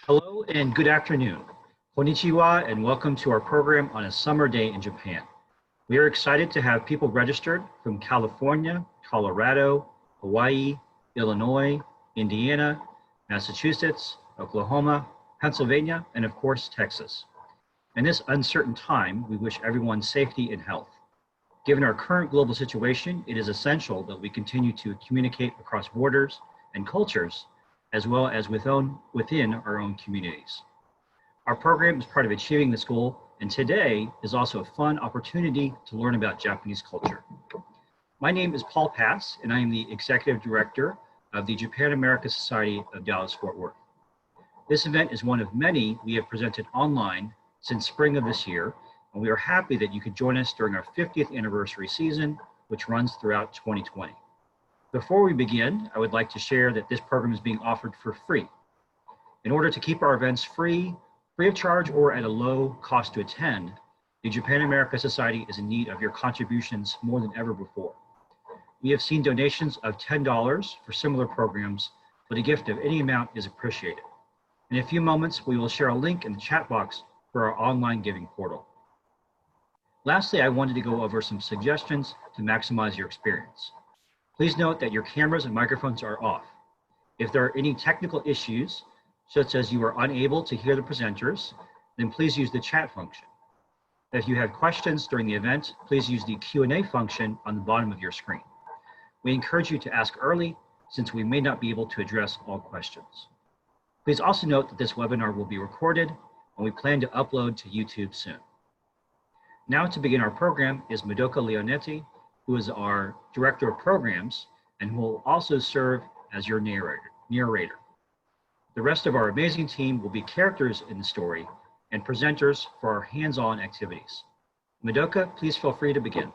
Hello and good afternoon. Konnichiwa and welcome to our program on a summer day in Japan. We are excited to have people registered from California, Colorado, Hawaii, Illinois, Indiana, Massachusetts, Oklahoma, Pennsylvania, and of course, Texas. In this uncertain time, we wish everyone safety and health. Given our current global situation, it is essential that we continue to communicate across borders and cultures, as well as within our own communities. Our program is part of achieving this goal, and today is also a fun opportunity to learn about Japanese culture. My name is Paul Pass, and I am the Executive Director of the Japan America Society of Dallas-Fort Worth. This event is one of many we have presented online since spring of this year, and we are happy that you could join us during our 50th anniversary season, which runs throughout 2020. Before we begin, I would like to share that this program is being offered for free. In order to keep our events free of charge, or at a low cost to attend, the Japan America Society is in need of your contributions more than ever before. We have seen donations of $10 for similar programs, but a gift of any amount is appreciated. In a few moments, we will share a link in the chat box for our online giving portal. Lastly, I wanted to go over some suggestions to maximize your experience. Please note that your cameras and microphones are off. If there are any technical issues, such as you are unable to hear the presenters, then please use the chat function. If you have questions during the event, please use the Q&A function on the bottom of your screen. We encourage you to ask early, since we may not be able to address all questions. Please also note that this webinar will be recorded, and we plan to upload to YouTube soon. Now to begin our program is Madoka Leonetti, who is our Director of Programs and who will also serve as your narrator. The rest of our amazing team will be characters in the story and presenters for our hands-on activities. Madoka, please feel free to begin.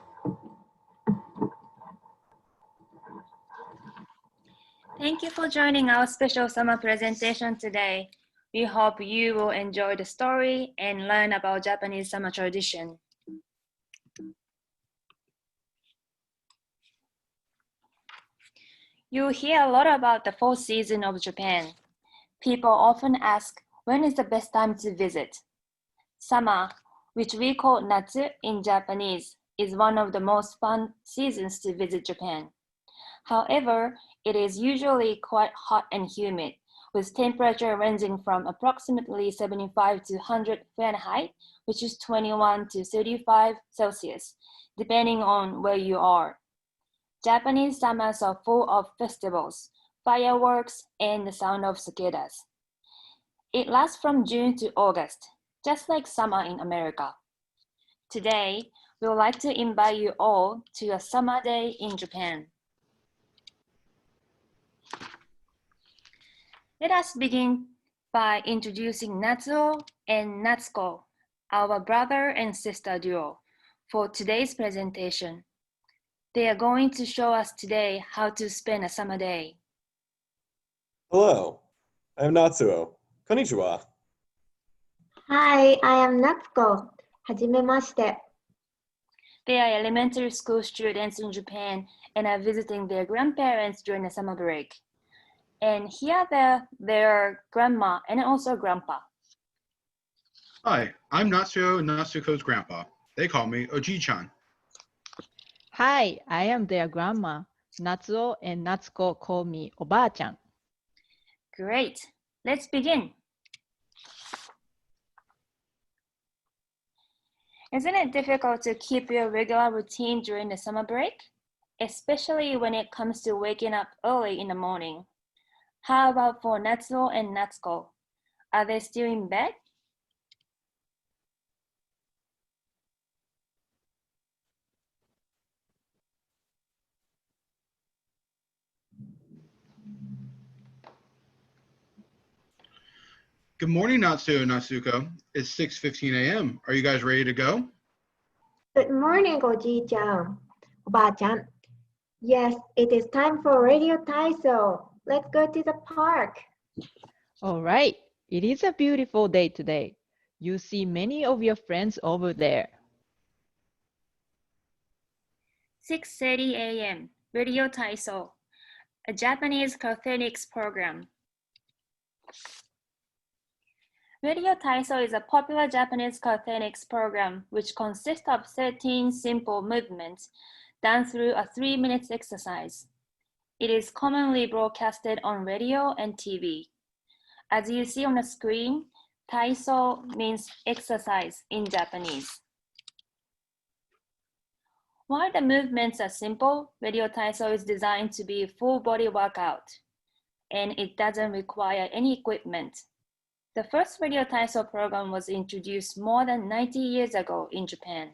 Thank you for joining our special summer presentation today. We hope you will enjoy the story and learn about Japanese summer tradition. You hear a lot about the fall season of Japan. People often ask, when is the best time to visit? Summer, which we call Natsu in Japanese, is one of the most fun seasons to visit Japan. However, it is usually quite hot and humid, with temperature ranging from approximately 75 to 100 Fahrenheit, which is 21 to 35 Celsius, depending on where you are. Japanese summers are full of festivals, fireworks, and the sound of cicadas. It lasts from June to August, just like summer in America. Today, we would like to invite you all to a summer day in Japan. Let us begin by introducing Natsuo and Natsuko, our brother and sister duo, for today's presentation. They are going to show us today how to spend a summer day. Hello, I'm Natsuo. Konnichiwa. Hi, I am Natsuko. Hajimemashite. They are elementary school students in Japan and are visiting their grandparents during the summer break. And here are their grandma and also grandpa. Hi, I'm Natsuo and Natsuko's grandpa. They call me Oji-chan. Hi, I am their grandma. Natsuo and Natsuko call me Oba-chan. Great, let's begin. Isn't it difficult to keep your regular routine during the summer break? Especially when it comes to waking up early in the morning. How about for Natsuo and Natsuko? Are they still in bed? Good morning, Natsuo and Natsuko. It's 6:15 a.m. Are you guys ready to go? Good morning, Oji-chan. Oba-chan. Yes, it is time for radio taiso. Let's go to the park. All right, it is a beautiful day today. You see many of your friends over there. 6:30 a.m. Radio Taiso, a Japanese calisthenics program. Radio taiso is a popular Japanese calisthenics program which consists of 13 simple movements done through a 3-minute exercise. It is commonly broadcasted on radio and TV. As you see on the screen, taiso means exercise in Japanese. While the movements are simple, radio taiso is designed to be a full body workout, and it doesn't require any equipment. The first radio taiso program was introduced more than 90 years ago in Japan.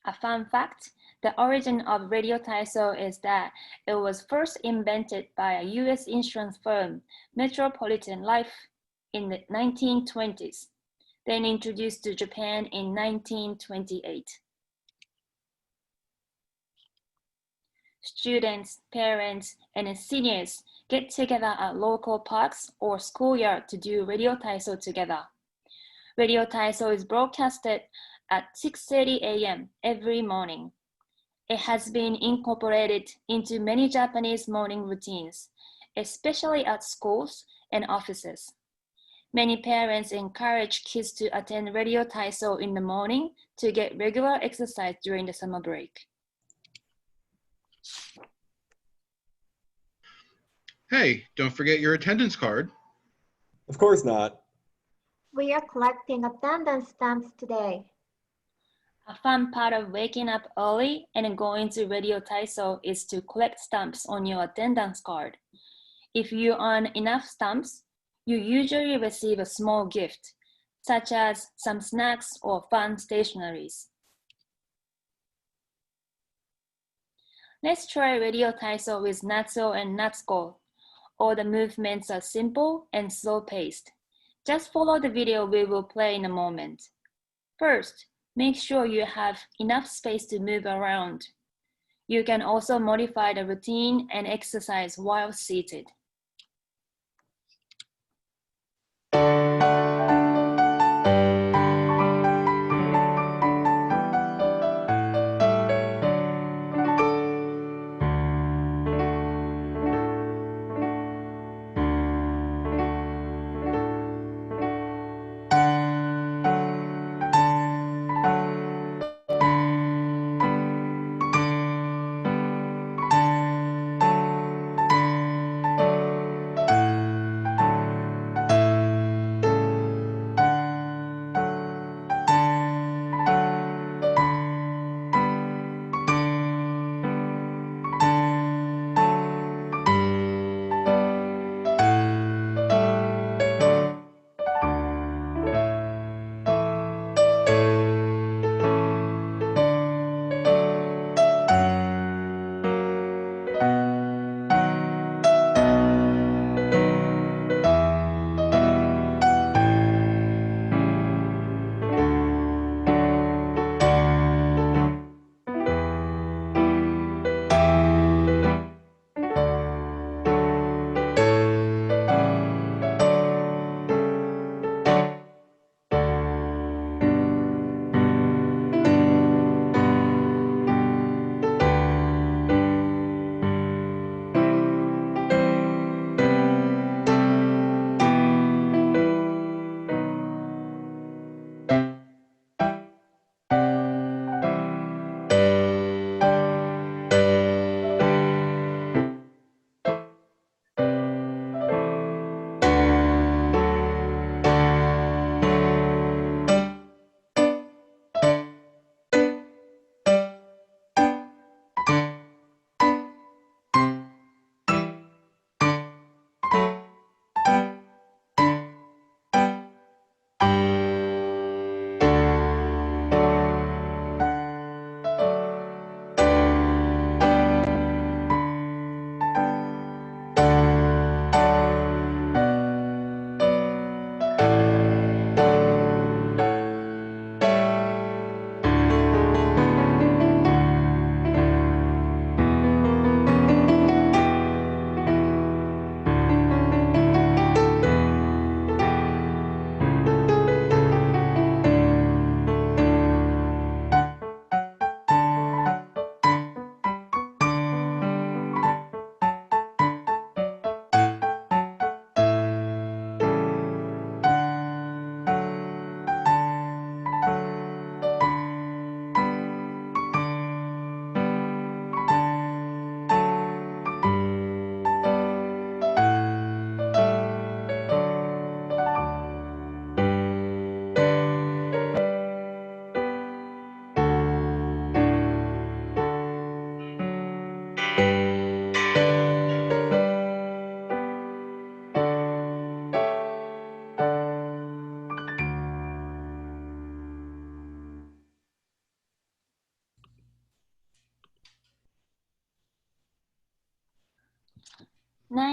A fun fact, the origin of radio taiso is that it was first invented by a US insurance firm, Metropolitan Life, in the 1920s, then introduced to Japan in 1928. Students, parents, and seniors get together at local parks or schoolyard to do radio taiso together. Radio taiso is broadcasted at 6:30 a.m. every morning. It has been incorporated into many Japanese morning routines, especially at schools and offices. Many parents encourage kids to attend radio taiso in the morning to get regular exercise during the summer break. Hey, don't forget your attendance card. Of course not. We are collecting attendance stamps today. A fun part of waking up early and going to radio taiso is to collect stamps on your attendance card. If you earn enough stamps, you usually receive a small gift, such as some snacks or fun stationeries. Let's try radio taiso with Natsuo and Natsuko. All the movements are simple and slow-paced. Just follow the video we will play in a moment. First, make sure you have enough space to move around. You can also modify the routine and exercise while seated.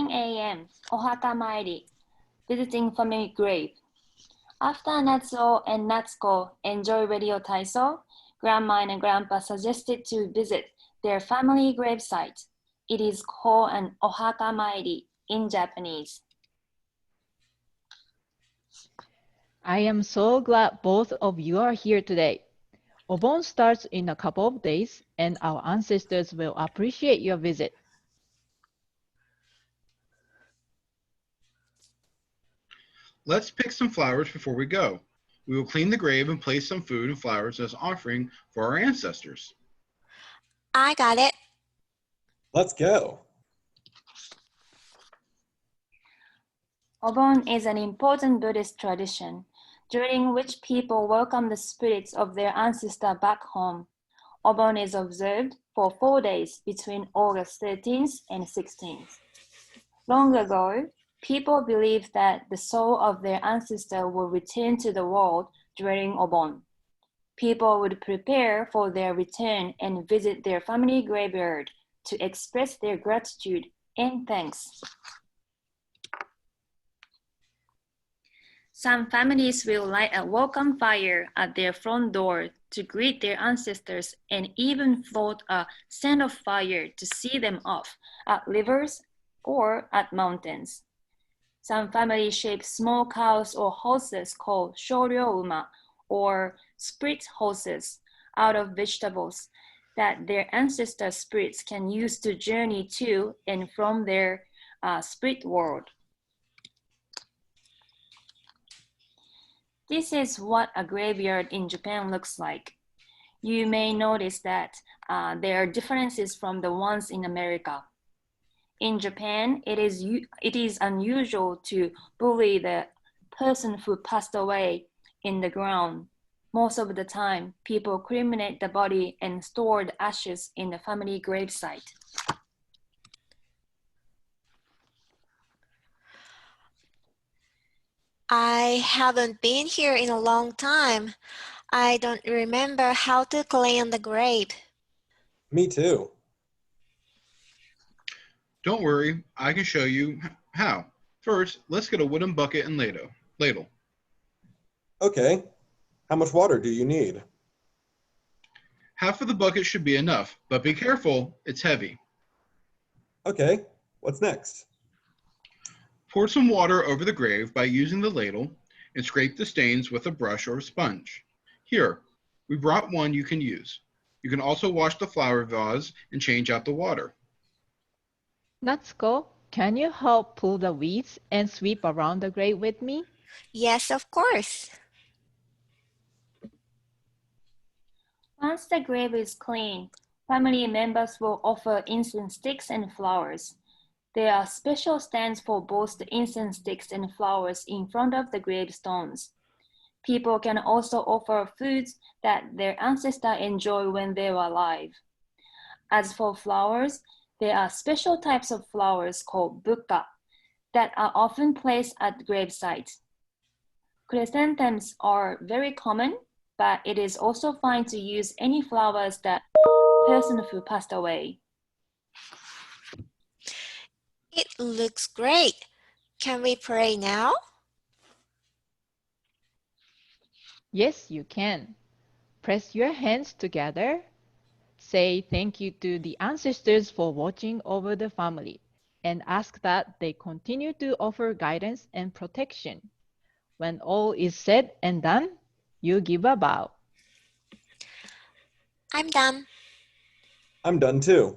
9 a.m., Ohaka mairi, visiting family grave. After Natsuo and Natsuko enjoy radio taiso, Grandma and Grandpa suggested to visit their family gravesite. It is called an Ohaka mairi in Japanese. I am so glad both of you are here today. Obon starts in a couple of days, and our ancestors will appreciate your visit. Let's pick some flowers before we go. We will clean the grave and place some food and flowers as offering for our ancestors. I got it. Let's go. Obon is an important Buddhist tradition during which people welcome the spirits of their ancestor back home. Obon is observed for 4 days between August 13th and 16th. Long ago, people believed that the soul of their ancestor will return to the world during Obon. People would prepare for their return and visit their family graveyard to express their gratitude and thanks. Some families will light a welcome fire at their front door to greet their ancestors and even float a scent of fire to see them off at rivers or at mountains. Some families shape small cows or horses called shoryo-uma or spirit horses out of vegetables that their ancestor spirits can use to journey to and from their spirit world. This is what a graveyard in Japan looks like. You may notice that there are differences from the ones in America. In Japan, it is unusual to bury the person who passed away in the ground. Most of the time, people cremate the body and store the ashes in the family gravesite. I haven't been here in a long time. I don't remember how to clean the grave. Me too. Don't worry, I can show you how. First, let's get a wooden bucket and ladle. Okay. How much water do you need? Half of the bucket should be enough, but be careful, it's heavy. Okay. What's next? Pour some water over the grave by using the ladle and scrape the stains with a brush or a sponge. Here, we brought one you can use. You can also wash the flower vase and change out the water. Natsuko, can you help pull the weeds and sweep around the grave with me? Yes, of course. Once the grave is clean, family members will offer incense sticks and flowers. There are special stands for both the incense sticks and flowers in front of the gravestones. People can also offer foods that their ancestors enjoyed when they were alive. As for flowers, there are special types of flowers called buka that are often placed at gravesites. Chrysanthemums are very common, but it is also fine to use any flowers that person who passed away. It looks great. Can we pray now? Yes, you can. Press your hands together. Say thank you to the ancestors for watching over the family and ask that they continue to offer guidance and protection. When all is said and done, you give a bow. I'm done. I'm done too.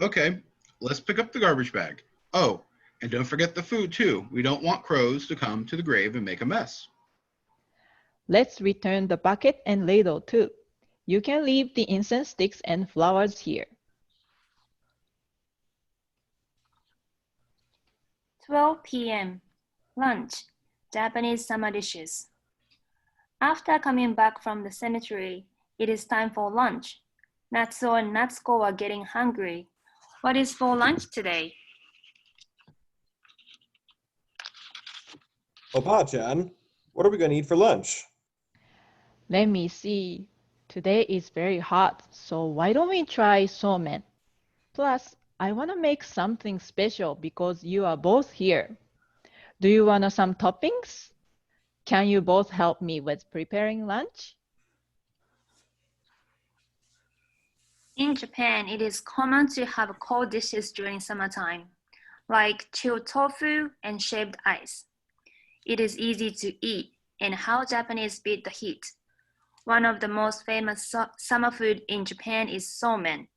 Okay, let's pick up the garbage bag. Oh, and don't forget the food too. We don't want crows to come to the grave and make a mess. Let's return the bucket and ladle too. You can leave the incense sticks and flowers here. 12 p.m. Lunch, Japanese summer dishes. After coming back from the cemetery, it is time for lunch. Natsuo and Natsuko are getting hungry. What is for lunch today? Opa-chan, what are we going to eat for lunch? Let me see. Today is very hot, so why don't we try somen? Plus, I want to make something special because you are both here. Do you want some toppings? Can you both help me with preparing lunch? In Japan, it is common to have cold dishes during summertime, like chilled tofu and shaved ice. It is easy to eat and how Japanese beat the heat. One of the most famous summer food in Japan is somen.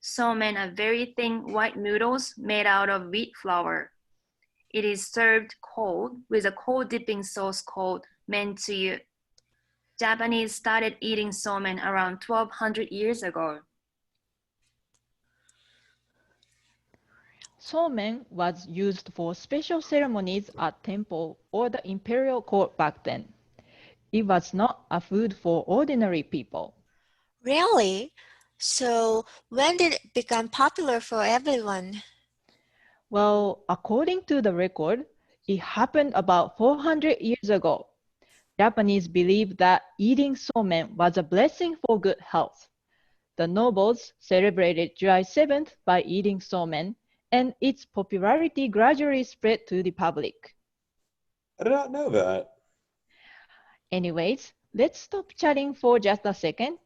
Somen are very thin white noodles made out of wheat flour. It is served cold with a cold dipping sauce called mentsuyu. Japanese started eating somen around 1200 years ago. Somen was used for special ceremonies at temple or the imperial court back then. It was not a food for ordinary people. Really? So when did it become popular for everyone? Well, according to the record, it happened about 400 years ago. Japanese believed that eating somen was a blessing for good health. The nobles celebrated July 7th by eating somen, and its popularity gradually spread to the public. I did not know that. Anyways, let's stop chatting for just a second.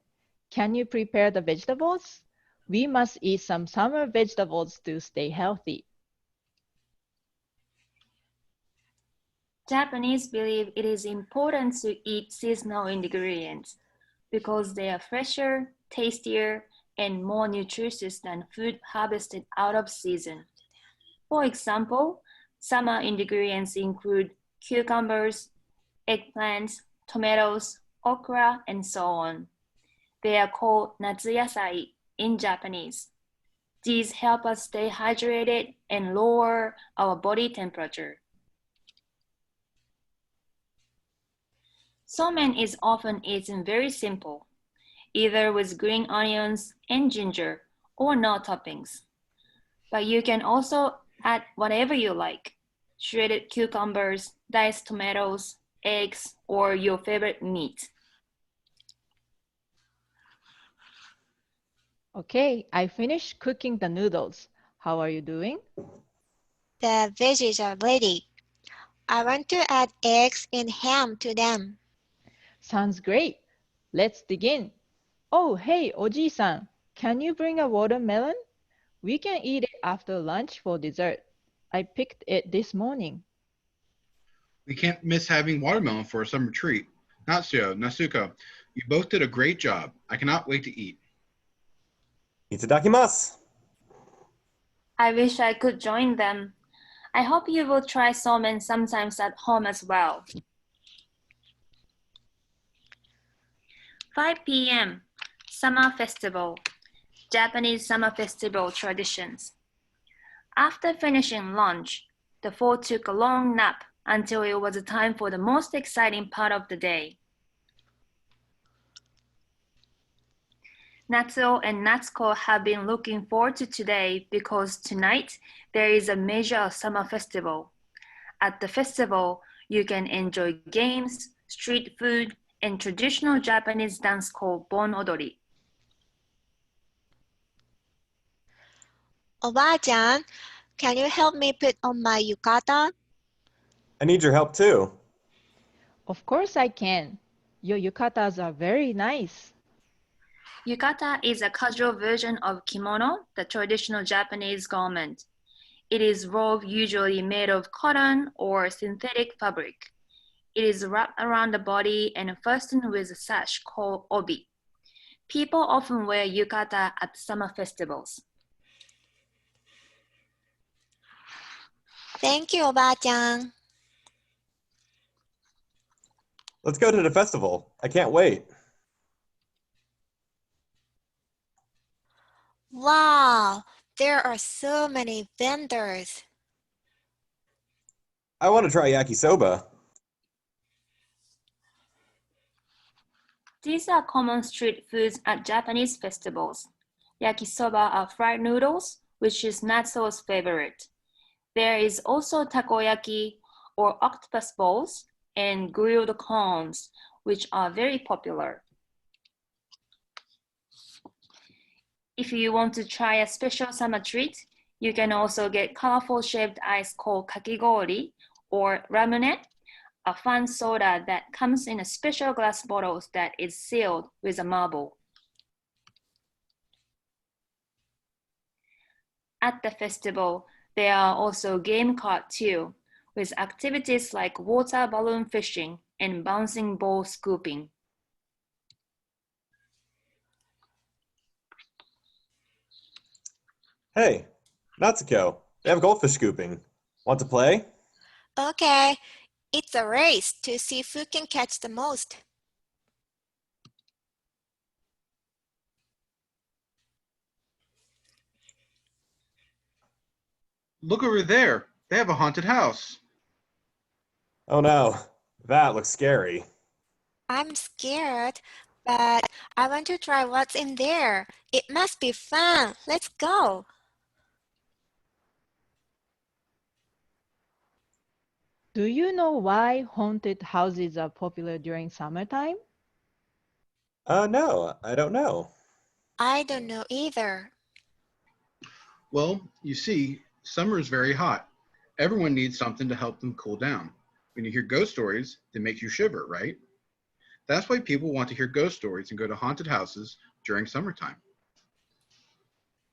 Can you prepare the vegetables? We must eat some summer vegetables to stay healthy. Japanese believe it is important to eat seasonal ingredients because they are fresher, tastier, and more nutritious than food harvested out of season. For example, summer ingredients include cucumbers, eggplants, tomatoes, okra, and so on. They are called natsuyasai in Japanese. These help us stay hydrated and lower our body temperature. Somen is often eaten very simple, either with green onions and ginger or no toppings. But you can also add whatever you like: shredded cucumbers, diced tomatoes, eggs, or your favorite meat. Okay, I finished cooking the noodles. How are you doing? The veggies are ready. I want to add eggs and ham to them. Sounds great. Let's begin. Oh, hey, Oji-san, can you bring a watermelon? We can eat it after lunch for dessert. I picked it this morning. We can't miss having watermelon for a summer treat. Natsuo, Natsuko, you both did a great job. I cannot wait to eat. Itadakimasu. I wish I could join them. I hope you will try somen sometimes at home as well. 5 p.m. Summer Festival. Japanese Summer Festival traditions. After finishing lunch, the four took a long nap until it was time for the most exciting part of the day. Natsuo and Natsuko have been looking forward to today because tonight there is a major summer festival. At the festival, you can enjoy games, street food, and traditional Japanese dance called bon odori. Oba-chan, can you help me put on my yukata? I need your help too. Of course I can. Your yukatas are very nice. Yukata is a casual version of kimono, the traditional Japanese garment. It is robe usually made of cotton or synthetic fabric. It is wrapped around the body and fastened with a sash called obi. People often wear yukata at summer festivals. Thank you, Oba-chan. Let's go to the festival. I can't wait. Wow, there are so many vendors. I want to try yakisoba. These are common street foods at Japanese festivals. Yakisoba are fried noodles, which is Natsuo's favorite. There is also takoyaki or octopus balls and grilled corns, which are very popular. If you want to try a special summer treat, you can also get colorful shaped ice called kakigori or ramune, a fun soda that comes in a special glass bottle that is sealed with a marble. At the festival, there are also game carts too, with activities like water balloon fishing and bouncing ball scooping. Hey, Natsuko, they have goldfish scooping. Want to play? Okay, it's a race to see who can catch the most. Look over there. They have a haunted house. Oh no, that looks scary. I'm scared, but I want to try what's in there. It must be fun. Let's go. Do you know why haunted houses are popular during summertime? No, I don't know. I don't know either. Well, you see, summer is very hot. Everyone needs something to help them cool down. When you hear ghost stories, they make you shiver, right? That's why people want to hear ghost stories and go to haunted houses during summertime.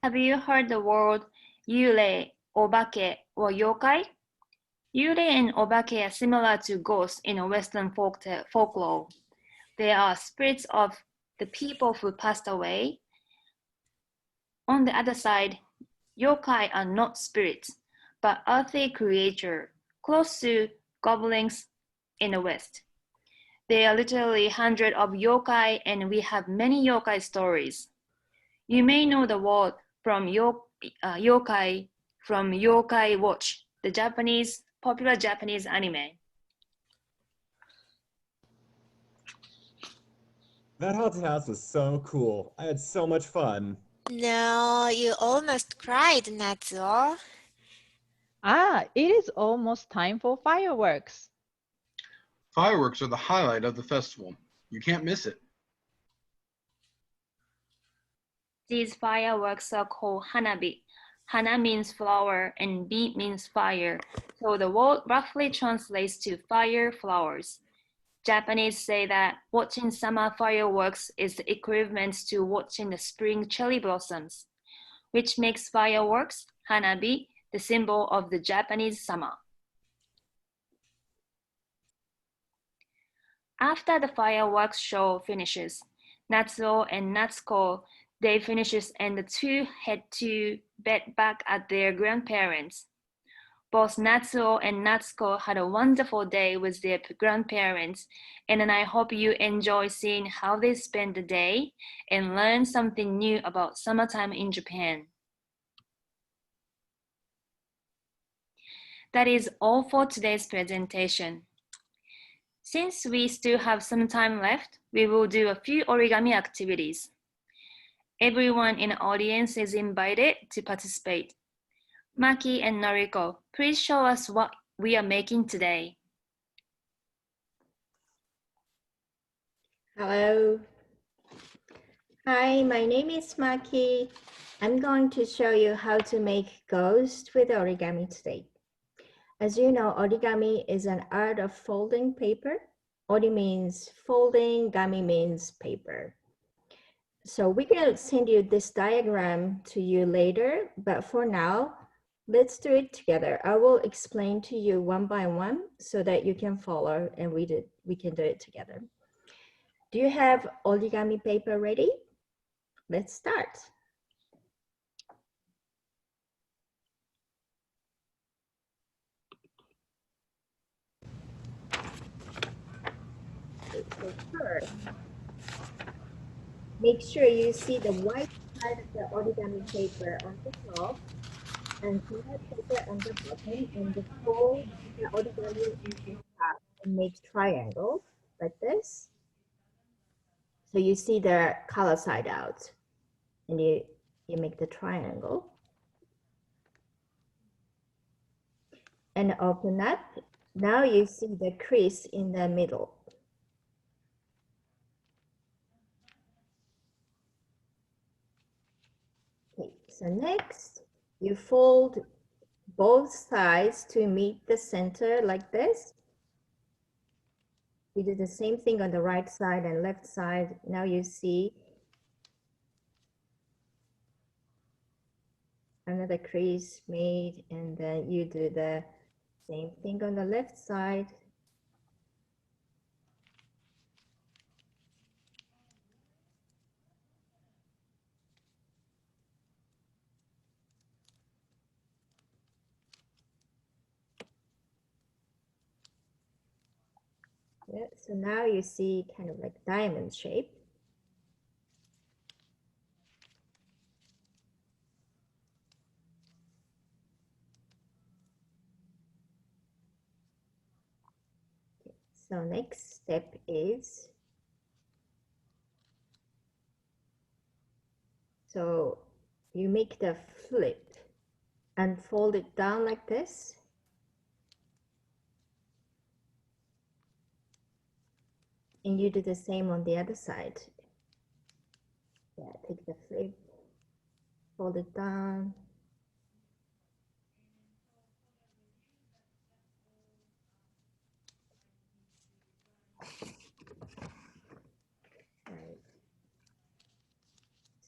Have you heard the word yurei, obake, or yokai? Yurei and obake are similar to ghosts in Western folklore. They are spirits of the people who passed away. On the other side, yokai are not spirits, but earthly creatures, close to goblins in the West. There are literally hundreds of yokai, and we have many yokai stories. You may know the word from yokai from Yokai Watch, the popular Japanese anime. That haunted house was so cool. I had so much fun. No, you almost cried, Natsuo. It is almost time for fireworks. Fireworks are the highlight of the festival. You can't miss it. These fireworks are called hanabi. Hana means flower and bi means fire, so the word roughly translates to fire flowers. Japanese say that watching summer fireworks is the equivalent to watching the spring cherry blossoms, which makes fireworks, hanabi, the symbol of the Japanese summer. After the fireworks show finishes, Natsuo and Natsuko day finishes and the two head to bed back at their grandparents. Both Natsuo and Natsuko had a wonderful day with their grandparents, and I hope you enjoy seeing how they spend the day and learn something new about summertime in Japan. That is all for today's presentation. Since we still have some time left, we will do a few origami activities. Everyone in the audience is invited to participate. Maki and Noriko, please show us what we are making today. Hello. Hi, my name is Maki. I'm going to show you how to make ghosts with origami today. As you know, origami is an art of folding paper. Ori means folding, gami means paper. So we're going to send you this diagram to you later, but for now, let's do it together. I will explain to you one by one so that you can follow and we can do it together. Do you have origami paper ready? Let's start. Okay, so first, make sure you see the white side of the origami paper on the top and clear paper on the bottom, and the fold the origami into half and make triangles like this. So you see the color side out, and you make the triangle. And open up. Now you see the crease in the middle. So next, you fold both sides to meet the center like this. You do the same thing on the right side and left side. Now you see another crease made, and then you do the same thing on the left side. Yeah, so now you see kind of like diamond shape. So next step is, so you make the flip and fold it down like this. And you do the same on the other side. Yeah, take the flip, fold it down. Right.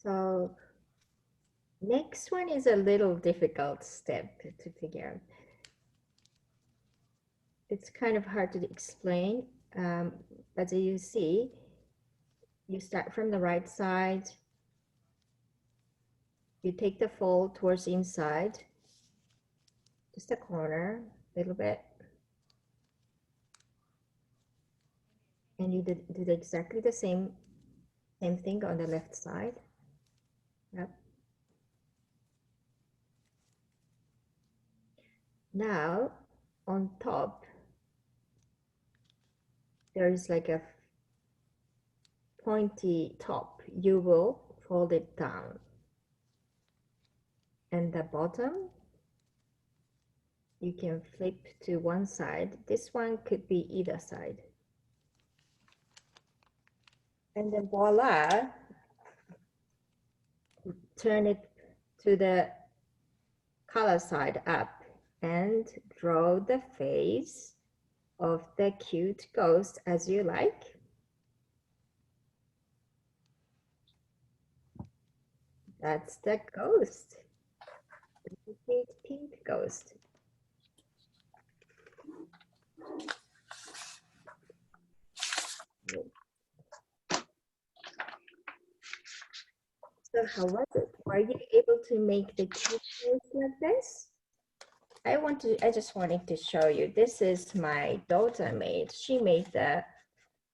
So next one is a little difficult step to figure out. It's kind of hard to explain. As you see, you start from the right side. You take the fold towards the inside, just a corner, a little bit. And you do exactly the same thing on the left side. Yep. Now, on top, there is like a pointy top. You will fold it down. And the bottom, you can flip to one side. This one could be either side. And then voila, turn it to the color side up and draw the face of the cute ghost as you like. That's the ghost. The cute pink ghost. So how was it? Were you able to make the cute face like this? I just wanted to show you. This is my daughter made. She made the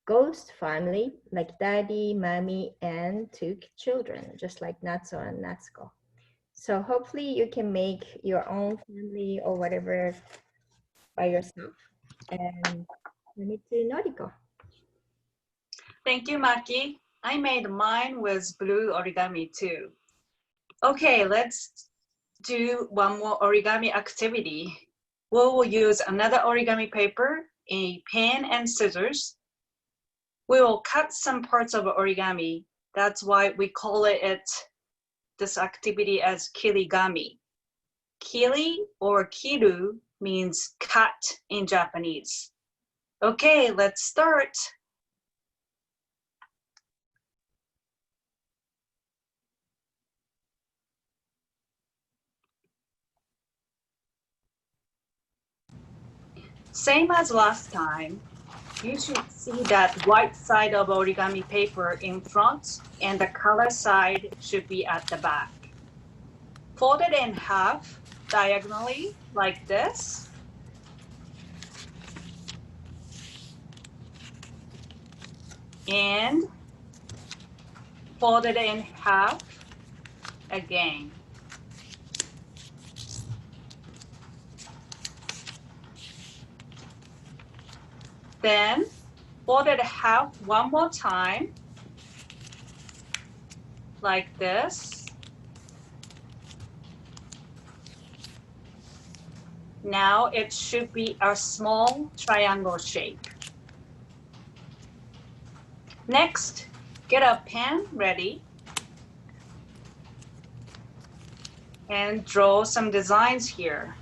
ghost family, like daddy, mommy, and 2 children, just like Natsuo and Natsuko. So hopefully you can make your own family or whatever by yourself. And send it to Noriko. Thank you, Maki. I made mine with blue origami too. Okay, let's do one more origami activity. We will use another origami paper, a pen and scissors. We will cut some parts of origami. That's why we call this activity as kirigami. Kiri or kiru means cut in Japanese. Okay, let's start. Same as last time, you should see that white side of origami paper in front and the color side should be at the back. Fold it in half diagonally like this. And fold it in half again. Then fold it half one more time, like this. Now it should be a small triangle shape. Next, get a pen ready. and draw some designs here.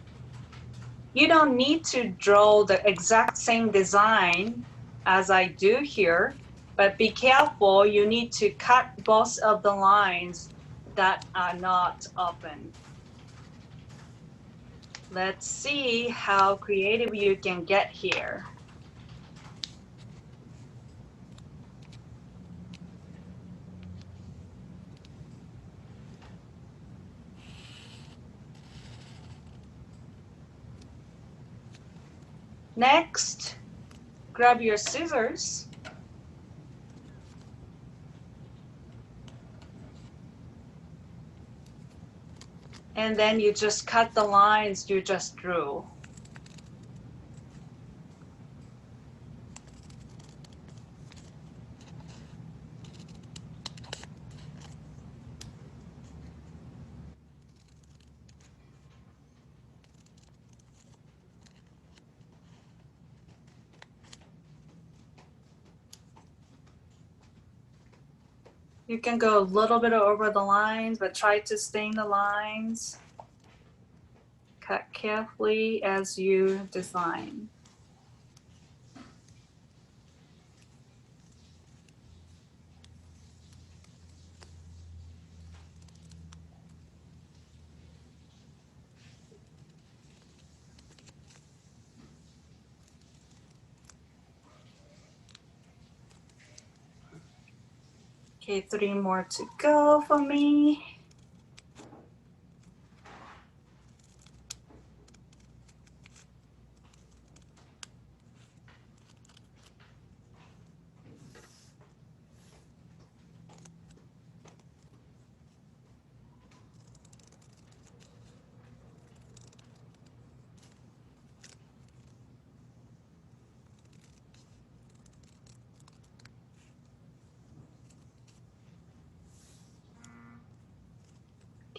You don't need to draw the exact same design as I do here, but be careful, you need to cut both of the lines that are not open. Let's see how creative you can get here. Next, grab your scissors. And then you just cut the lines you just drew. You can go a little bit over the lines, but try to stay in the lines. Cut carefully as you design. Okay, 3 more to go for me.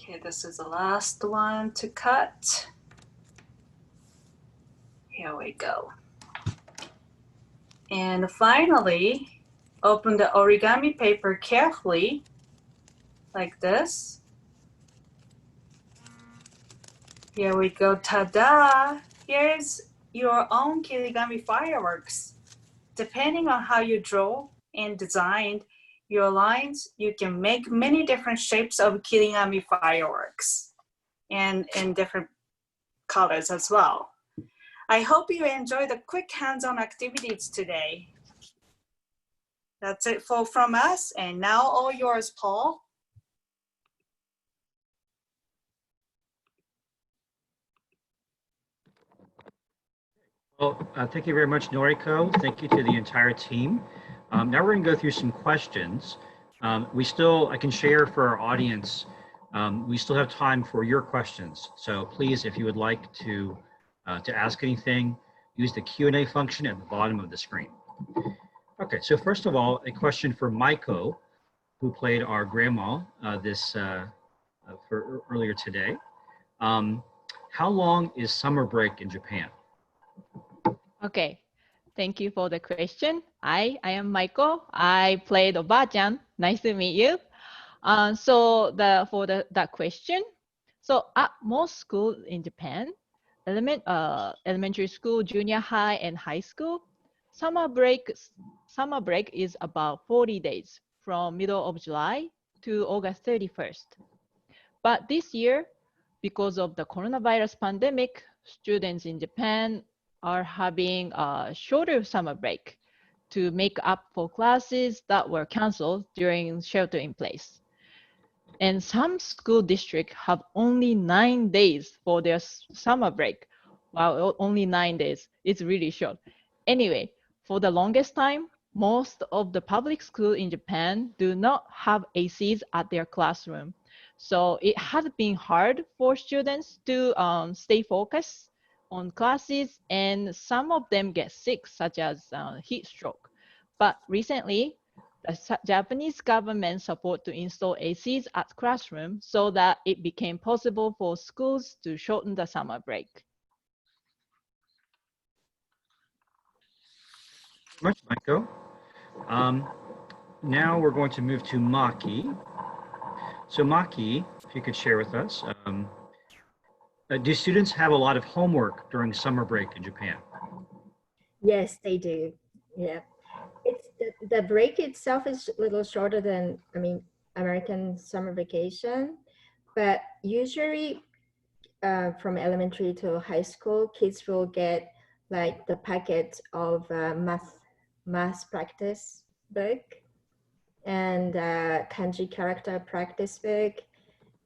Okay, this is the last one to cut. Here we go. And finally, open the origami paper carefully, like this. Here we go, ta-da! Here's your own kirigami fireworks. Depending on how you draw and designed your lines, you can make many different shapes of kirigami fireworks and in different colors as well. I hope you enjoyed the quick hands-on activities today. That's it from us, and now all yours, Paul. Well, thank you very much, Noriko. Thank you to the entire team. Now we're going to go through some questions. I can share for our audience, we still have time for your questions. So please, if you would like to ask anything, use the Q&A function at the bottom of the screen. Okay, so first of all, a question for Maiko, who played our grandma for earlier today. How long is summer break in Japan? Okay, thank you for the question. I am Michael. I played Oba-chan. Nice to meet you. That question, so at most schools in Japan, elementary school, junior high, and high school, summer break is about 40 days from middle of July to August 31st. But this year, because of the coronavirus pandemic, students in Japan are having a shorter summer break to make up for classes that were canceled during shelter in place. And some school districts have only 9 days for their summer break. Wow, only 9 days. It's really short. Anyway, for the longest time, most of the public schools in Japan do not have ACs at their classroom. So it has been hard for students to stay focused on classes, and some of them get sick, such as heat stroke. But recently, the Japanese government support to install ACs at classroom so that it became possible for schools to shorten the summer break. Thank you very much, Maiko. Now we're going to move to Maki. So Maki, if you could share with us, Do students have a lot of homework during summer break in Japan? Yes, they do. Yeah. It's the break itself is a little shorter than, I mean, American summer vacation, but usually from elementary to high school, kids will get like the packet of math practice book and kanji character practice book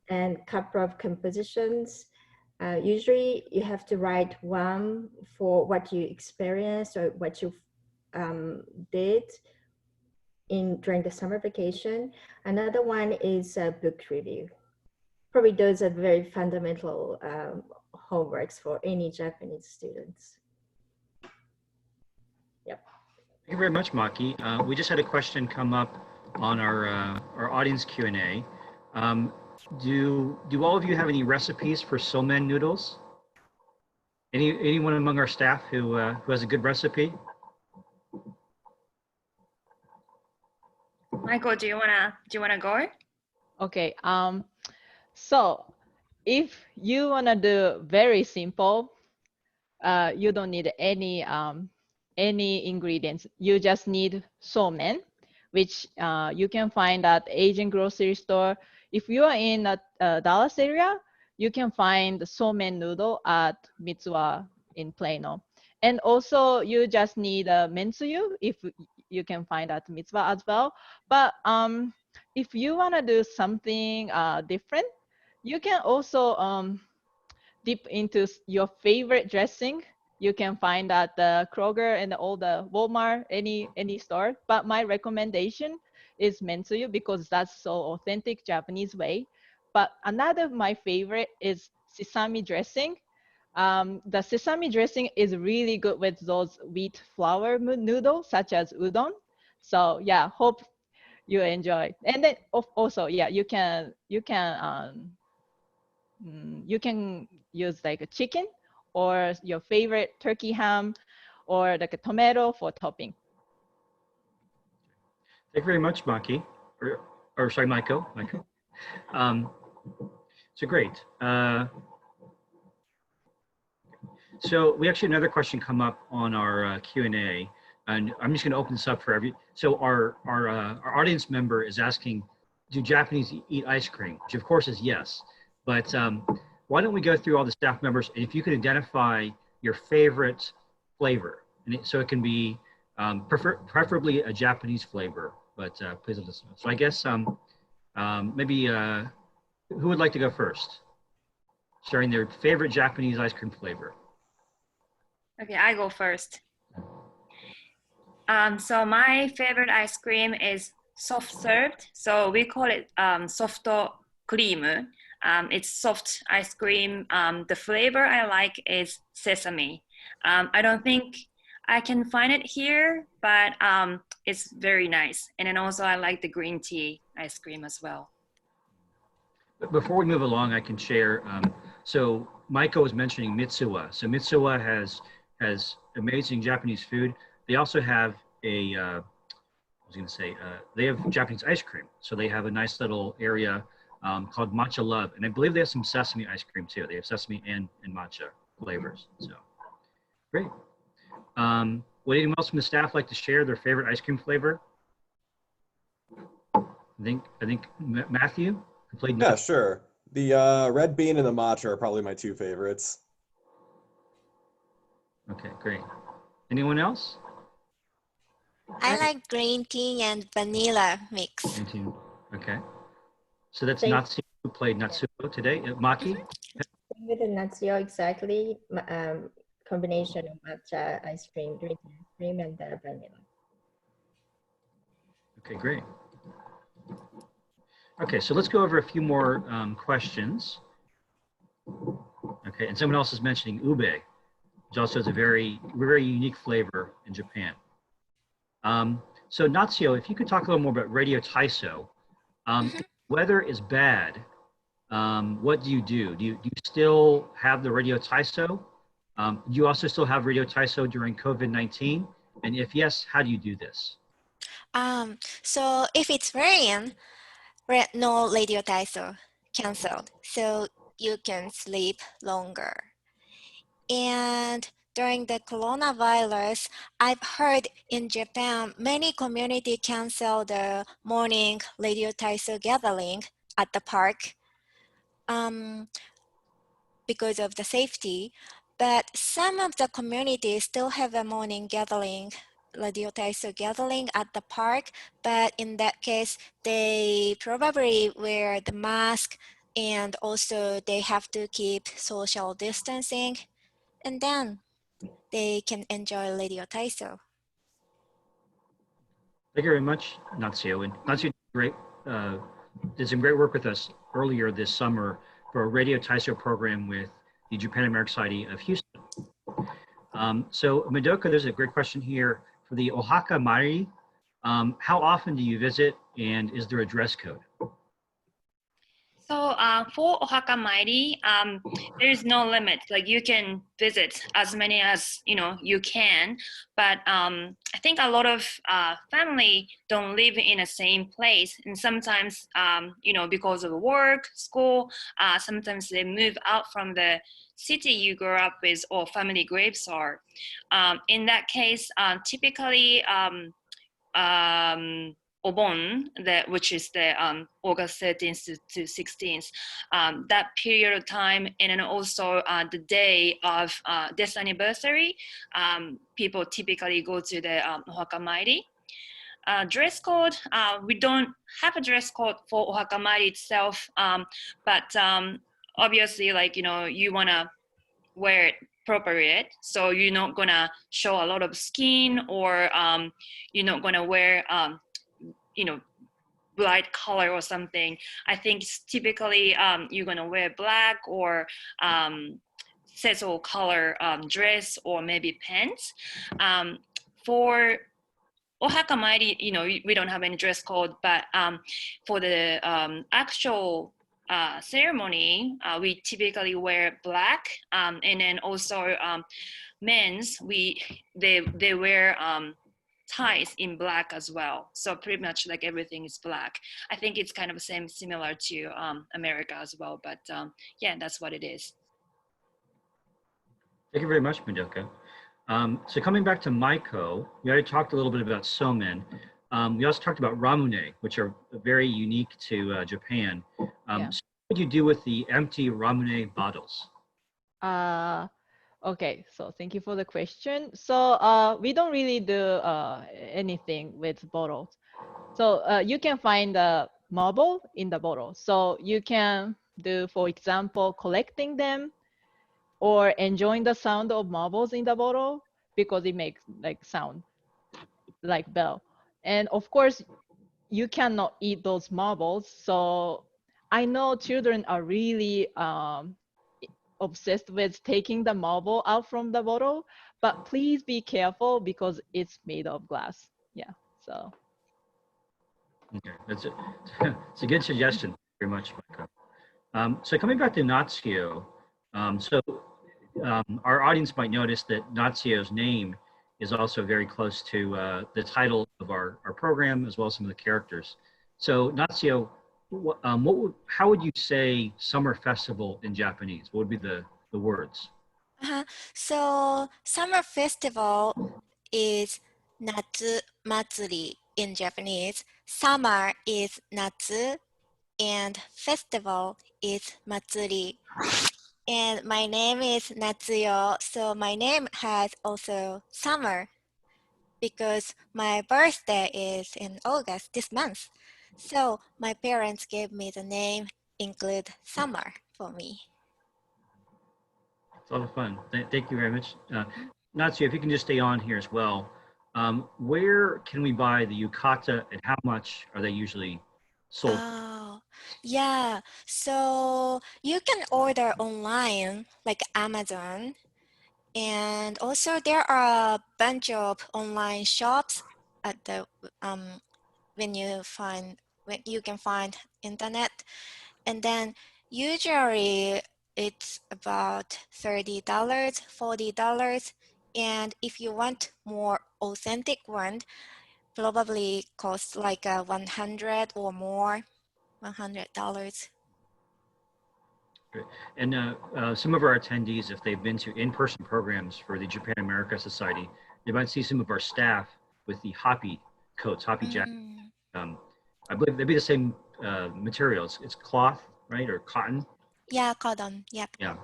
and couple of compositions. Usually you have to write one for what you experienced or what you did during the summer vacation. Another one is a book review. Probably those are very fundamental homeworks for any Japanese students. Yep. Thank you very much, Maki. We just had a question come up on our audience Q&A. Do all of you have any recipes for somen noodles? Anyone among our staff who has a good recipe? Michael, do you wanna go? Okay. So if you wanna do very simple, you don't need any ingredients. You just need somen, which you can find at Asian grocery store. If you are in a Dallas area, you can find the somen noodle at Mitsuwa in Plano. And also you just need a mentsuyu if you can find at Mitsuwa as well. But if you want to do something different, you can also dip into your favorite dressing. You can find at the Kroger and all the Walmart, any store. But my recommendation is mentsuyu because that's so authentic Japanese way. But another of my favorite is sesame dressing. The sesame dressing is really good with those wheat flour noodles such as udon. So yeah, hope you enjoy. And then also yeah, you can use like a chicken or your favorite turkey ham or like a tomato for topping. Thank you very much, Maki. Or sorry, Maiko. So great. So we actually had another question come up on our Q&A, and I'm just going to open this up for so our audience member is asking, do Japanese eat ice cream? Which of course is yes, but why don't we go through all the staff members, and if you could identify your favorite flavor, and so it can be preferably a Japanese flavor, but please let us know. So I guess maybe who would like to go first? Sharing their favorite Japanese ice cream flavor. Okay, I go first. So my favorite ice cream is soft served. So we call it soft cream. It's soft ice cream. The flavor I like is sesame. I don't think I can find it here, but it's very nice. And then also I like the green tea ice cream as well. Before we move along, I can share. So Maiko was mentioning Mitsuwa. So Mitsuwa has amazing Japanese food. They also have they have Japanese ice cream. So they have a nice little area called Matcha Love. And I believe they have some sesame ice cream too. They have sesame and matcha flavors. So great. Would anyone else from the staff like to share their favorite ice cream flavor? I think Matthew played. Yeah, sure. The red bean and the matcha are probably my two favorites. Okay, great. Anyone else? I like green tea and vanilla mix. Green tea. Okay. So that's Natsuo who played Natsuko today. Maki? With the Natsuo, exactly. Combination of matcha ice cream, green tea ice cream, and the vanilla. Okay, great. Okay, so let's go over a few more questions. Okay, and someone else is mentioning ube, which also is a very unique flavor in Japan. So Natsuo, if you could talk a little more about radio taiso. If weather is bad, what do you do? Do you still have the radio taiso? Do you also still have radio taiso during COVID-19? And if yes, how do you do this? So if it's rain, no radio taiso canceled. So you can sleep longer. And during the coronavirus, I've heard in Japan, many community cancel the morning radio taiso gathering at the park because of the safety. But some of the communities still have a morning gathering, radio taiso gathering at the park. But in that case, they probably wear the mask, and also they have to keep social distancing. And then they can enjoy radio taiso. Thank you very much, Natsuo. And Natsuo did some great work with us earlier this summer for a radio taiso program with the Japan American Society of Houston. So Madoka, there's a great question here for the Ohaka mairi. How often do you visit, and is there a dress code? So for Ohaka mairi, there is no limit. Like you can visit as many as you can, but I think a lot of family don't live in the same place, and sometimes because of work, school, sometimes they move out from the city you grew up with or family graves are. In that case, typically. Obon, which is the August 13th to 16th, that period of time, and then also the day of death anniversary, people typically go to the Ohaka mairi. Dress code, we don't have a dress code for Ohaka mairi itself, but obviously, you want to wear it appropriate, so you're not gonna show a lot of skin, or you're not gonna wear bright color or something. I think typically you're gonna wear black or settle color dress or maybe pants. For Ohaka mairi, we don't have any dress code, but for the actual ceremony, we typically wear black, and then also men's, they wear ties in black as well. So pretty much like everything is black. I think it's kind of similar to America as well, but yeah, that's what it is. Thank you very much, Madoka. So coming back to Maiko, we already talked a little bit about somen. We also talked about ramune, which are very unique to Japan. So what would you do with the empty ramune bottles? Okay, so thank you for the question. So we don't really do anything with bottles. So you can find a marble in the bottle. So you can do, for example, collecting them or enjoying the sound of marbles in the bottle because it makes like sound like bell. And of course, you cannot eat those marbles. So I know children are really obsessed with taking the marble out from the bottle, but please be careful because it's made of glass. Yeah, so. Okay, that's it. It's a good suggestion. Thank you very much, Maiko. So coming back to Natsuo, our audience might notice that Natsuo's name is also very close to the title of our program, as well as some of the characters. So Natsuo, how would you say summer festival in Japanese? What would be the words? So summer festival is Natsu Matsuri in Japanese. Summer is Natsu and festival is Matsuri. And my name is Natsuyo, so my name has also summer because my birthday is in August this month. So my parents gave me the name include summer for me. It's a lot of fun. Thank you very much. Natsuo, if you can just stay on here as well. Where can we buy the yukata, and how much are they usually sold? Oh, yeah. So you can order online like Amazon. And also there are a bunch of online shops at the when you can find internet. And then usually it's about $30, $40. And if you want more authentic one, probably costs like 100 or more, $100. Great. And some of our attendees, if they've been to in-person programs for the Japan America Society, they might see some of our staff with the hoppy coats, hoppy jackets. I believe they'd be the same materials. It's cloth, right, or cotton? Yeah, cotton. Yep. Yeah.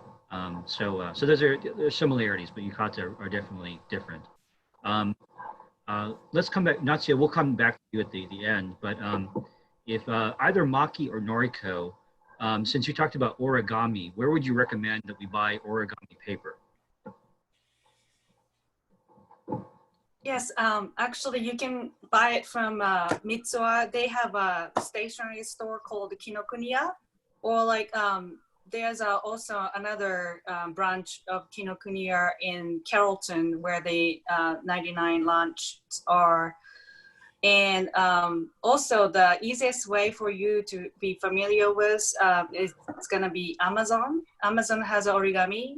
So there's similarities, but yukata are definitely different. Let's come back, Natsuo, we'll come back to you at the end, but if either Maki or Noriko, since you talked about origami, where would you recommend that we buy origami paper? Yes, actually, you can buy it from Mitsuwa. They have a stationery store called Kinokuniya, or like there's also another branch of Kinokuniya in Carrollton where the 99 lunch are. And also the easiest way for you to be familiar with is it's gonna be Amazon. Amazon has origami,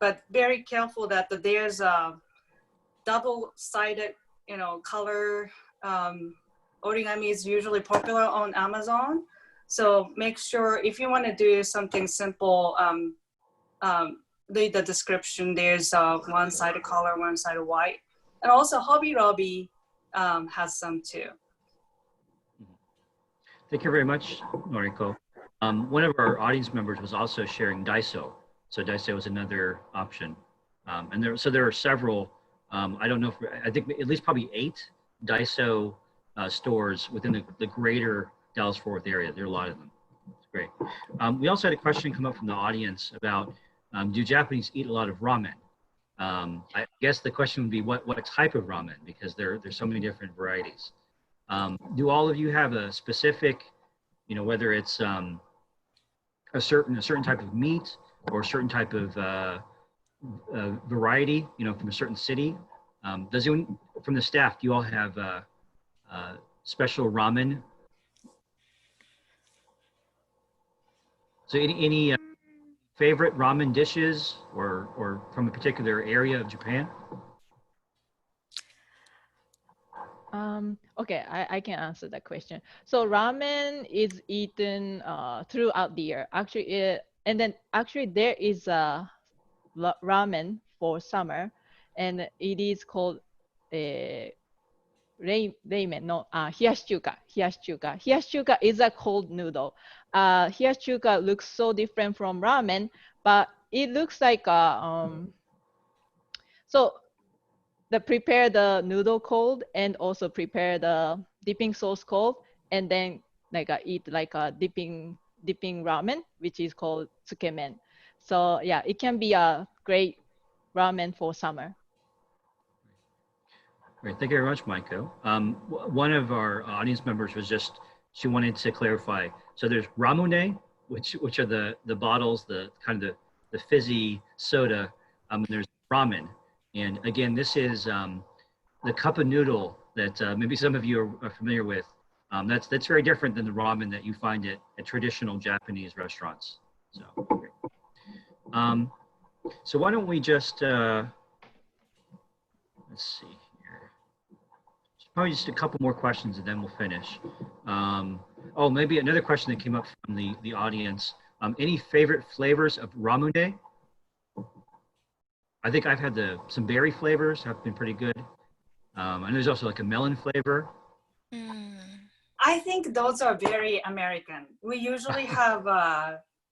but very careful that there's a double-sided, color origami is usually popular on Amazon. So make sure if you want to do something simple, read the description. There's one side of color, one side of white, and also Hobby Lobby has some too. Thank you very much, Noriko. One of our audience members was also sharing Daiso. So Daiso was another option. And there are several, I don't know, I think at least probably 8 Daiso stores within the greater Dallas-Fort Worth area. There are a lot of them. It's great. We also had a question come up from the audience about, do Japanese eat a lot of ramen? I guess the question would be what type of ramen, because there's so many different varieties. Do all of you have a specific, whether it's a certain type of meat or a certain type of variety, from a certain city? Does anyone from the staff, do you all have special ramen? So any favorite ramen dishes or from a particular area of Japan? Okay, I can answer that question. So ramen is eaten throughout the year. Actually, there is a ramen for summer, and it is called reimen, no, hiyashichuka. Hiyashichuka is a cold noodle. Hiyashichuka looks so different from ramen, but it looks like so prepare the noodle cold and also prepare the dipping sauce cold, and then eat like a dipping ramen, which is called tsukemen. So yeah, it can be a great ramen for summer. Great, thank you very much, Maiko. One of our audience members she wanted to clarify. So there's ramune, which are the bottles, the kind of the fizzy soda, and there's ramen. And again, this is the cup of noodle that maybe some of you are familiar with. That's very different than the ramen that you find at traditional Japanese restaurants. So, great. So why don't we just, let's see here. Probably just a couple more questions and then we'll finish. Oh, maybe another question that came up from the audience. Any favorite flavors of ramune? I think I've had some berry flavors have been pretty good. And there's also like a melon flavor. I think those are very American. We usually have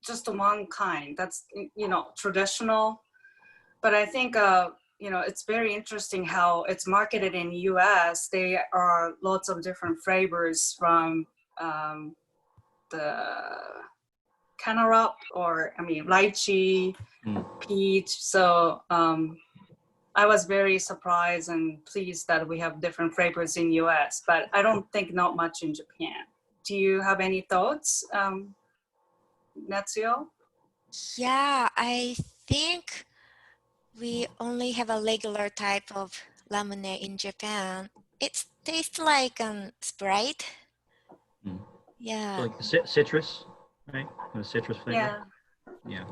just one kind. That's traditional. But I think it's very interesting how it's marketed in the U.S. There are lots of different flavors from the cantaloupe lychee, peach. So I was very surprised and pleased that we have different flavors in US, but I don't think not much in Japan. Do you have any thoughts, Natsuo? Yeah, I think we only have a regular type of ramen in Japan. It tastes like Sprite. Yeah. So like citrus, right? Citrus flavor. Yeah. Yeah.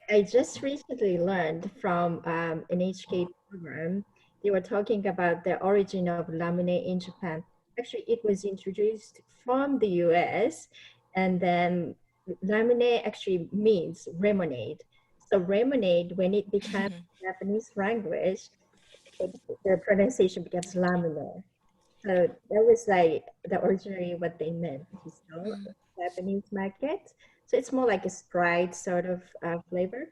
I just recently learned from an HK program, they were talking about the origin of ramen in Japan. Actually, it was introduced from the US, and then lemonade actually means lemonade. So lemonade, when it becomes Japanese language, the pronunciation becomes lemonade. So that was like the originally what they meant to sell in Japanese market. So it's more like a Sprite sort of flavor.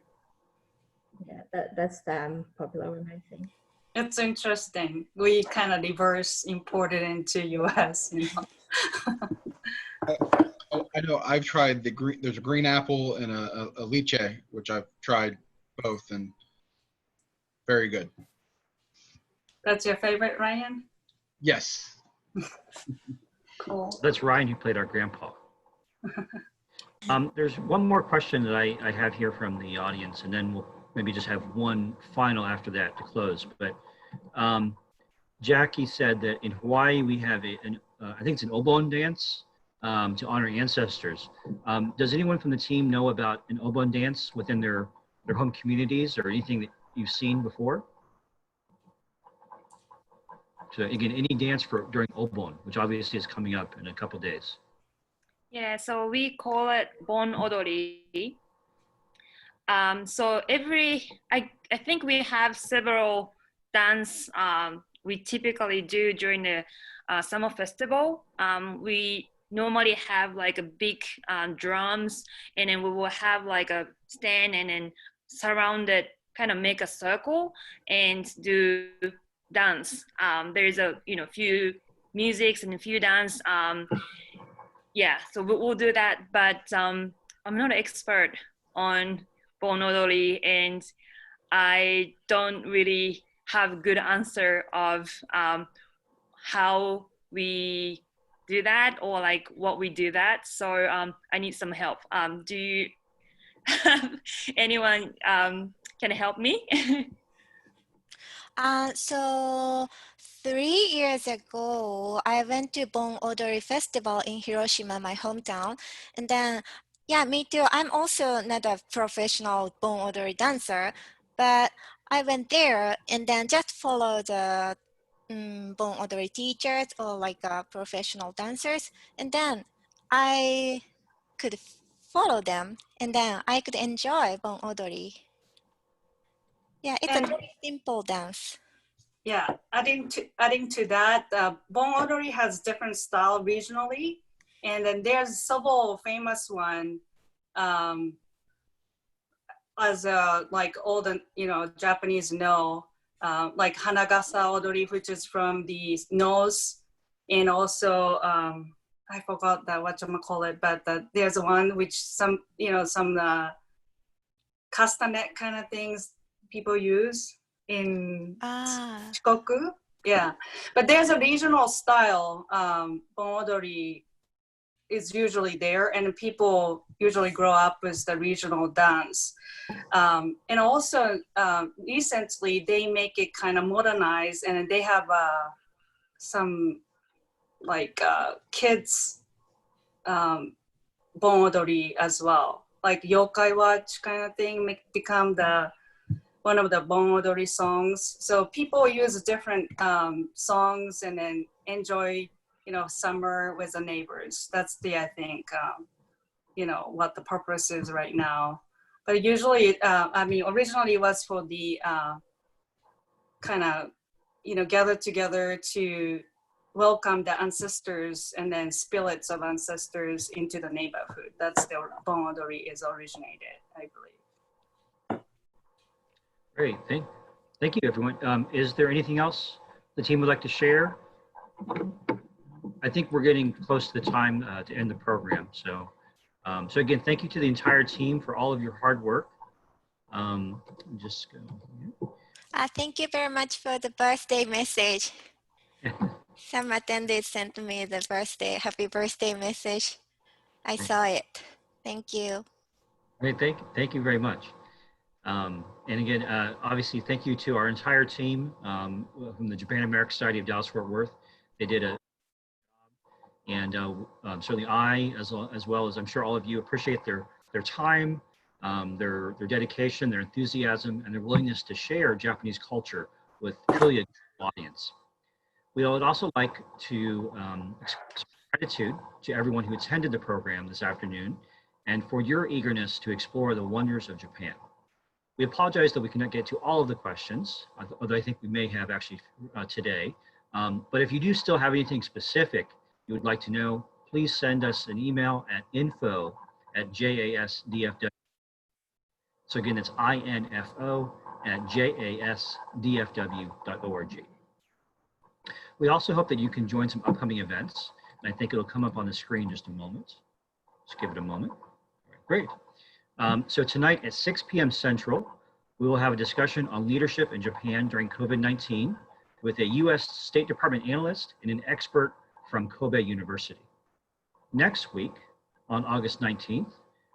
Yeah, that's the popular one, I think. It's interesting. We kind of reverse imported into US, you know. I know I've tried the green, there's a green apple and a lychee, which I've tried both and very good. That's your favorite, Ryan? Yes. Cool. That's Ryan who played our grandpa. There's one more question that I have here from the audience, and then we'll maybe just have one final after that to close. But Jackie said that in Hawaii we have I think it's an obon dance to honor ancestors. Does anyone from the team know about an obon dance within their home communities or anything that you've seen before? So again, any dance during obon, which obviously is coming up in a couple days. Yeah, so we call it bon odori. So I think we have several dance we typically do during the summer festival. We normally have like a big drums, and then we will have like a stand and then surround it, kind of make a circle and do dance. There's a few musics and a few dance. Yeah, so we'll do that, but I'm not an expert on bon odori, and I don't really have good answer of how we do that or like what we do that. So I need some help. Do you have anyone can help me? So 3 years ago, I went to Bon Odori Festival in Hiroshima, my hometown. And then, yeah, me too. I'm also not a professional Bon Odori dancer, but I went there and then just follow the Bon Odori teachers or like professional dancers. And then I could follow them and then I could enjoy Bon Odori. Yeah, it's a very simple dance. Yeah, adding to that, bon odori has different style regionally, and then there's several famous one, as like all the Japanese know, like Hanagasa odori, which is from the nose, and also I forgot that whatchamacallit, but there's one which some castanet kind of things people use in Shikoku. Yeah, but there's a regional style. Bon odori is usually there, and people usually grow up with the regional dance. And also recently they make it kind of modernized, and they have some like kids bon odori as well, like yokai watch kind of thing, become one of the bon odori songs. So people use different songs and then enjoy, summer with the neighbors. That's I think, what the purpose is right now. But usually, originally it was for the kind of, gather together to welcome the ancestors and then spirits of ancestors into the neighborhood. That's the bon odori is originated, I believe. Great, thank you, everyone. Is there anything else the team would like to share? I think we're getting close to the time to end the program. So, so again, thank you to the entire team for all of your hard work. Just go here. Thank you very much for the birthday message. Some attendees sent me the happy birthday message. I saw it. Thank you. Great, thank you very much. And again, obviously, thank you to our entire team from the Japan American Society of Dallas-Fort Worth. They did a and certainly I, as well as I'm sure all of you, appreciate their time, their dedication, their enthusiasm, and their willingness to share Japanese culture with truly a audience. We would also like to express gratitude to everyone who attended the program this afternoon, and for your eagerness to explore the wonders of Japan. We apologize that we cannot get to all of the questions, although I think we may have actually today. But if you do still have anything specific you would like to know, please send us an email at info@jasdfw. So again, it's info@jasdfw.org. We also hope that you can join some upcoming events, and I think it'll come up on the screen in just a moment. Just give it a moment. Great. So tonight at 6 p.m. Central, we will have a discussion on leadership in Japan during COVID-19 with a U.S. State Department analyst and an expert from Kobe University. Next week, on August 19th,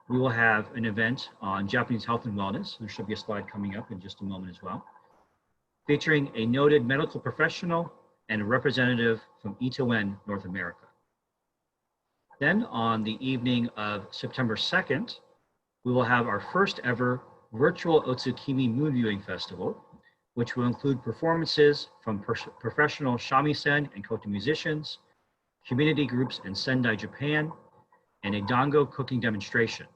we will have an event on Japanese health and wellness. There should be a slide coming up in just a moment as well, featuring a noted medical professional and a representative from Itoen, North America. Then on the evening of September 2nd, we will have our first ever virtual Otsukimi Moon Viewing Festival, which will include performances from professional shamisen and koto musicians, community groups in Sendai, Japan, and a dango cooking demonstration,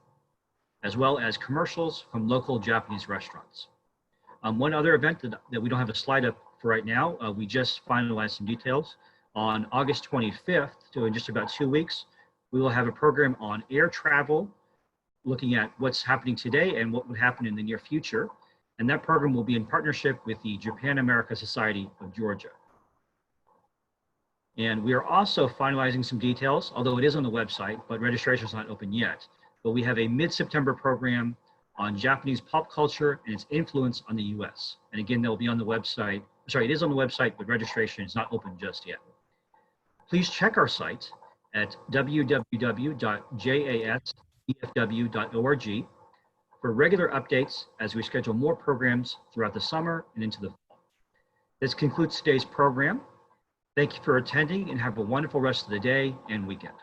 as well as commercials from local Japanese restaurants. One other event that we don't have a slide up for right now, we just finalized some details. On August 25th, so in just about 2 weeks, we will have a program on air travel, looking at what's happening today and what would happen in the near future. And that program will be in partnership with the Japan America Society of Georgia. And we are also finalizing some details, although it is on the website, but registration is not open yet. But we have a mid-September program on Japanese pop culture and its influence on the US. And again, they'll be on the website. Sorry, it is on the website, but registration is not open just yet. Please check our site at www.jasdfw.org for regular updates as we schedule more programs throughout the summer and into the fall. This concludes today's program. Thank you for attending and have a wonderful rest of the day and weekend.